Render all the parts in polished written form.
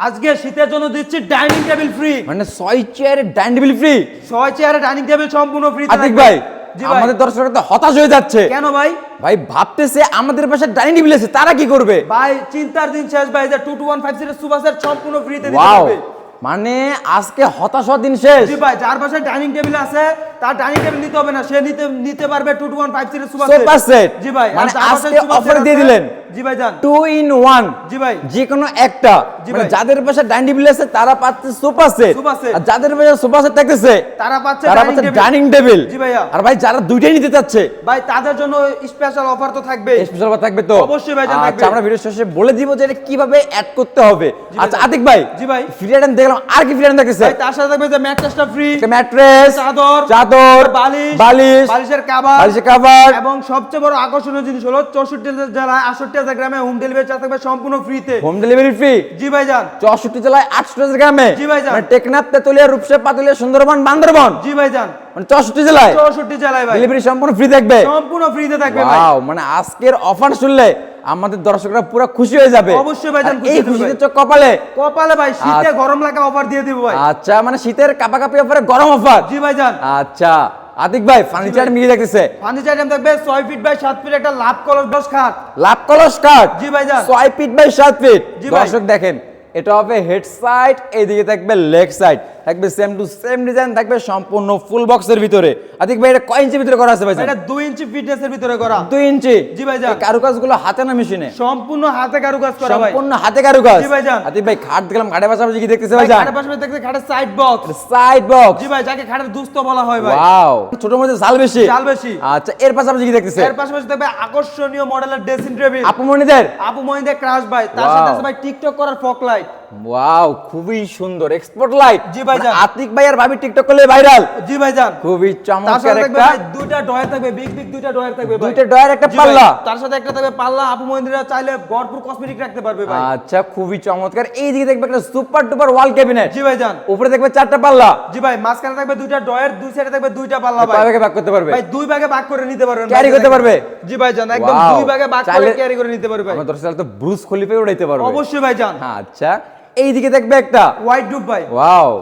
আজকে শীতের জন্য দিচ্ছি ডাইনিং টেবিল ফ্রি। মানে 6 চেয়ারের ডাইনিং টেবিল ফ্রি। 6 চেয়ারের ডাইনিং টেবিল সম্পূর্ণ ফ্রি। আতিক ভাই, আমাদের দর্শকরা তো হতাশ হয়ে যাচ্ছে। কেন ভাই? ভাই ভাবতেছে আমাদের পাশে ডাইনিং টেবিল আছে, তারা কি করবে? ভাই চিন্তার দিন শেষ ভাই, যে 2215 সোফা সেট সম্পূর্ণ ফ্রিতে দিতে ওয়াও, হবে। মানে আজকে হতাশ হওয়ার দিন শেষ। জি ভাই, যার পাশে ডাইনিং টেবিল আছে তার ডাইনিং টেবিল নিতে হবে না, সে নিতে পারবে 2215 সোফা সেট। জি ভাই, মানে আজকে অফার দিয়ে দিলেন। জি ভাই জান, 2 in 1। জি ভাই, যে কোনো একটা। মানে যাদের পাশে ডাইনিং টেবিল আছে তারা পাচ্ছে সোফা সেট, আর যাদের পাশে সোফা সেট থাকতেছে তারা পাচ্ছে ডাইনিং টেবিল। জি ভাইয়া। আর ভাই যারা দুইটাই নিতে চাচ্ছে ভাই তাদের জন্য স্পেশাল অফার তো থাকবে। স্পেশাল অফার থাকবে তো অবশ্যই ভাই জান, থাকবে। আচ্ছা, আমরা ভিডিও শেষে বলে দিব যে এটা কিভাবে অ্যাড করতে হবে। আচ্ছা আতিক ভাই, জি ভাই, ফ্রি আইটেম দেখলাম, আর কি ফ্রি আইটেম থাকছে? ভাই তার সাথে থাকবে যে ম্যাট্রেসটা ফ্রি, ম্যাট্রেস, চাদর, বালিশ, বালিশের কভার এবং সবচেয়ে বড় আকর্ষণীয় জিনিস হলো 64 জেলায় 68 গ্রামে হোম ডেলিভারি চার্জ থাকবে সম্পূর্ণ ফ্রিতে। Home delivery free. জি ভাই জান, 64 জেলায় 68 গ্রামে। জি ভাই জান, মানে টেকনাফ, তেতুলিয়া, রূপসা, পাতুলিয়া, সুন্দরবন, বান্দরবন। জি ভাই জান, মানে 64 জেলায় 64 জেলায় ভাই ডেলিভারি সম্পূর্ণ ফ্রি থাকবে। সম্পূর্ণ ফ্রিতে থাকবে ভাই। ওয়াও, মানে আজকের অফার শুনলে আমাদের দর্শকরা পুরো খুশি হয়ে যাবে। অবশ্যই ভাই জান, এই খুশিতে চোখ কপালে। ভাই শীতে গরম লাগা অফার দিয়ে দিব ভাই। আচ্ছা, মানে শীতের কাপাকাপি অফারে গরম অফার। জি ভাই জান। আচ্ছা আতিক ভাই, ফার্নিচার মিলিয়ে দেখতেছে। ফার্নিচার আইটেম থাকবে 6 ফিট বাই 7 ফিট একটা লাভ কলস খাট। লাভ কলস কাট। জি ভাই জান, 6 ফিট বাই 7 ফিট। জি ভাই। দর্শক দেখেন, এটা হবে হেড সাইড, এইদিকে থাকবে লেগ সাইড, থাকবে সেম টু সেম ডিজাইন, থাকবে সম্পূর্ণ ফুল বক্সের ভিতরে। আতিক ভাই, এটা কয় ইঞ্চির ভিতরে করা আছে ভাই? এটা 2 ইঞ্চি ফিটনেসের ভিতরে করা। 2 ইঞ্চি। জি ভাই জান। এই কারুকাজগুলো হাতে না মেশিনে? সম্পূর্ণ হাতে কারুকাজ করা ভাই। সম্পূর্ণ হাতে কারুকাজ। জি ভাই জান। আতিক ভাই, খাট দেখলাম, খাটের পাশাপাশি কি দেখতেছে ভাই জান? খাটের পাশাপাশি দেখতে খাটের সাইড বক্স। Side box. জি ভাই, যাকে খাটের দুস্থ বলা হয় ভাই। ওয়াও, ছোট মধ্যে জাল বেশি। জাল বেশি। আচ্ছা, এর পাশাপাশি কি দেখতেছে? এর পাশাপাশি থাকবে আকর্ষণীয় মডেলের ড্রেসিং টেবিল। আপু মনিদের ক্রাশ ভাই, তার সাথে আছে ভাই টিকটক করার ফক লাইট। ওয়াও, খুবই সুন্দর এক্সপোর্ট লাইট। জি ভাই জান। আতিক ভাই আর ভাবি টিকটক করলে ভাইরাল। জি ভাই জান, খুবই তার চমৎকার সাথে থাকবে একটা ভাই দুইটা ডয়ার থাকবে, বিগ দুইটা ডয়ার থাকবে ভাই। দুইটা ডয়ার, একটা জি ভাই, পাল্লা। তার সাথে একটা থাকবে পাল্লা। আপু মহিন্দ্রা চাইলে ভরপুর কসমেটিক রাখতে পারবে ভাই। আচ্ছা, খুবই চমৎকার। এই দিকে দেখবে একটা সুপার ডুপার ওয়াল ক্যাবিনেট। জি ভাই জান। উপরে দেখবে 4টা পাল্লা। জি ভাই, মাঝখানে থাকবে দুইটা ডয়ার, দুই সাইডে থাকবে দুইটা পাল্লা ভাই। কয় ভাগে ভাগ করতে পারবে? ভাই 2 ভাগে ভাগ করে নিতে পারবেন, ক্যারি করতে পারবে। জি ভাই জান, একদম Wow, 2 ভাগে ভাগ করে চাইলে- ক্যারি করে নিতে পারবে ভাই। আমার দর্শক তো ব্রুস খলিফা উড়াইতে পারবে। অবশ্যই ভাই জান। আচ্ছা, এই দিকে দেখবে একটা হোয়াইট ডুব ভাই। ওয়াও,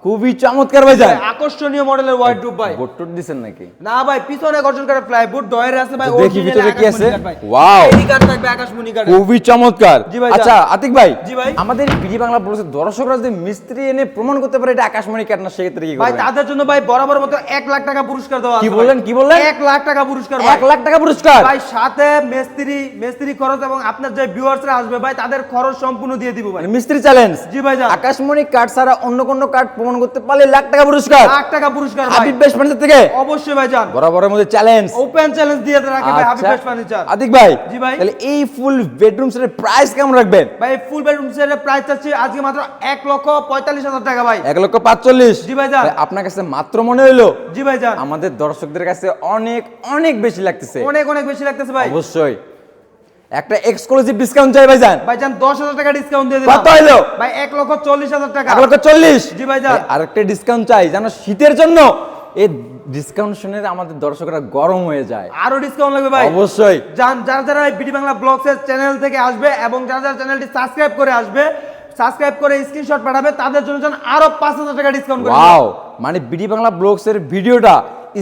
খুবই চমৎকার ভাই জান। আকর্ষণীয় মডেলের হোয়াইট ডুব ভাই। বোট টোট দিছেন নাকি? না ভাই, পিছনে গর্জন করা ফ্লাইবোর্ড ডয়ার আছে ভাই। দেখি ভিতরে কি আছে। ওয়াও, ওয়াও, এই কার্ড থাকবে আকাশমণি কার্ড। খুবই চমৎকার। জি ভাই, আচ্ছা আতিক ভাই, জি ভাই। আমাদের বিডি বাংলা ব্লগের দর্শকরা যদি মিস্ত্রি এনে প্রমাণ করতে পারে এটা আকাশমণি কাট না, সেক্ষেত্রে কি ভাই করবে? তাদের জন্য ভাই বরাবর মতো 1 লাখ টাকা পুরস্কার দেওয়া আছে। কি বললেন, কি বললেন? 1 লাখ টাকা পুরস্কার ভাই। 1 লাখ টাকা পুরস্কার ভাই, সাথে মিস্ত্রি খরচ এবং আপনার যে ভিউয়ার্সরা আসবে ভাই তাদের খরচ সম্পূর্ণ দিয়ে দিব ভাই। মিস্ত্রি চ্যালেঞ্জ। জি ভাই জান, আকাশমণি কাট ছাড়া অন্য কোন কাট প্রমাণ করতে পারলে লাখ টাকা পুরস্কার। লাখ টাকা পুরস্কার ভাই। হাবিব বেস্ট ফার্নিচার থেকে অবশ্যই ভাই জান, বরাবরের মধ্যে চ্যালেঞ্জ, ওপেন চ্যালেঞ্জ দিয়ে রাখে ভাই হাবিব বেস্ট ফার্নিচার। আতিক ভাই, জি ভাই। তাহলে এই ফুল বেডরুম সেটের প্রাইস কেমন রাখবেন? ভাই ফুল বেডরুম সেটের প্রাইস চাচ্ছি আজকে মাত্র 1,45,000 টাকা ভাই। 1,45,000। জি ভাই জান। আপনার কাছে মাত্র মনে হইলো? জি ভাই জান, আমাদের দর্শকদের কাছে অনেক অনেক বেশি লাগতেছে। অনেক অনেক বেশি লাগতেছে ভাই। অবশ্যই একটা এক্সক্লুসিভ ডিসকাউন্ট চাই ভাইজান। ভাইজান 10,000 টাকা ডিসকাউন্ট দিয়ে দিলাম। কত হলো ভাই? 1,40,000 টাকা। 1,40,000। জি ভাইজান। আরেকটা ডিসকাউন্ট চাই যেন শীতের জন্য এই ডিসকাউন্ট শুনে আমাদের দর্শকরা গরম হয়ে যায়। আরো ডিসকাউন্ট লাগবে ভাই। অবশ্যই। যারা বিডি বাংলা ব্লগসের চ্যানেল থেকে আসবে এবং যারা চ্যানেলটি সাবস্ক্রাইব করে আসবে, সাবস্ক্রাইব করে স্ক্রিনশট পাঠাবে, তাদের জন্য যেন আরো 5,000 টাকা ডিসকাউন্ট করে। ওয়াও, মানে বিডি বাংলা ব্লগস এর ভিডিওটা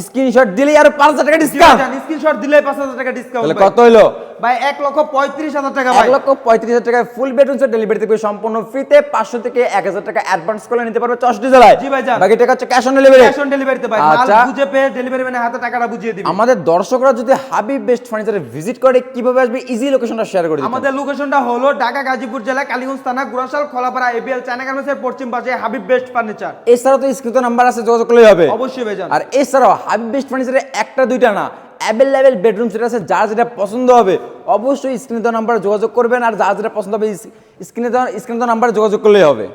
স্ক্রিনশট দিলেই আর 5,000 টাকা ডিসকাউন্ট। স্ক্রিনশট দিলে 5,000 টাকা ডিসকাউন্ট। তাহলে কত হলো ভাই? 1,35,000 টাকা ভাই। 1,35,000 টাকায় ফুল বেডরুম সেট ডেলিভারি থেকে সম্পূর্ণ ফ্রিতে। 500 থেকে 1,000 টাকা অ্যাডভান্স করে নিতে পারবে 64 জেলায়। জি ভাই জান। বাকি টাকা হচ্ছে cash on delivery. Cash on ডেলিভারিতে ভাই, মাল আচ্ছা। বুঝে পেয়ে ডেলিভারি ম্যানের হাতে টাকাটা বুঝিয়ে দিবেন। আমাদের দর্শকরা যদি হাবিব বেস্ট ফার্নিচারে ভিজিট করে কিভাবে আসবে, ইজি লোকেশনটা শেয়ার করে দিন। আমাদের লোকেশনটা হলো ঢাকা গাজীপুর জেলা কালীগঞ্জ থানা গুরাশাল খোলাপাড়া এবিএল চায়না গার্মেন্টসের পশ্চিম পাশে হাবিব বেস্ট ফার্নিচার। এছাড়াও তো স্ক্রিনে নাম্বার আছে, যোগাযোগ করলেই হবে। অবশ্যই ভাই জান। আর এছাড়াও হাবিব বেস্ট ফার্নিচারে একটা দুইটা না, অ্যাভেলেবেল বেডরুম সেট আছে। যার যেটা পছন্দ হবে অবশ্যই স্ক্রিনে দেওয়া নাম্বারে যোগাযোগ করবেন। আর যার যেটা পছন্দ হবে স্ক্রিনে দেওয়া নাম্বারে যোগাযোগ করলেই হবে।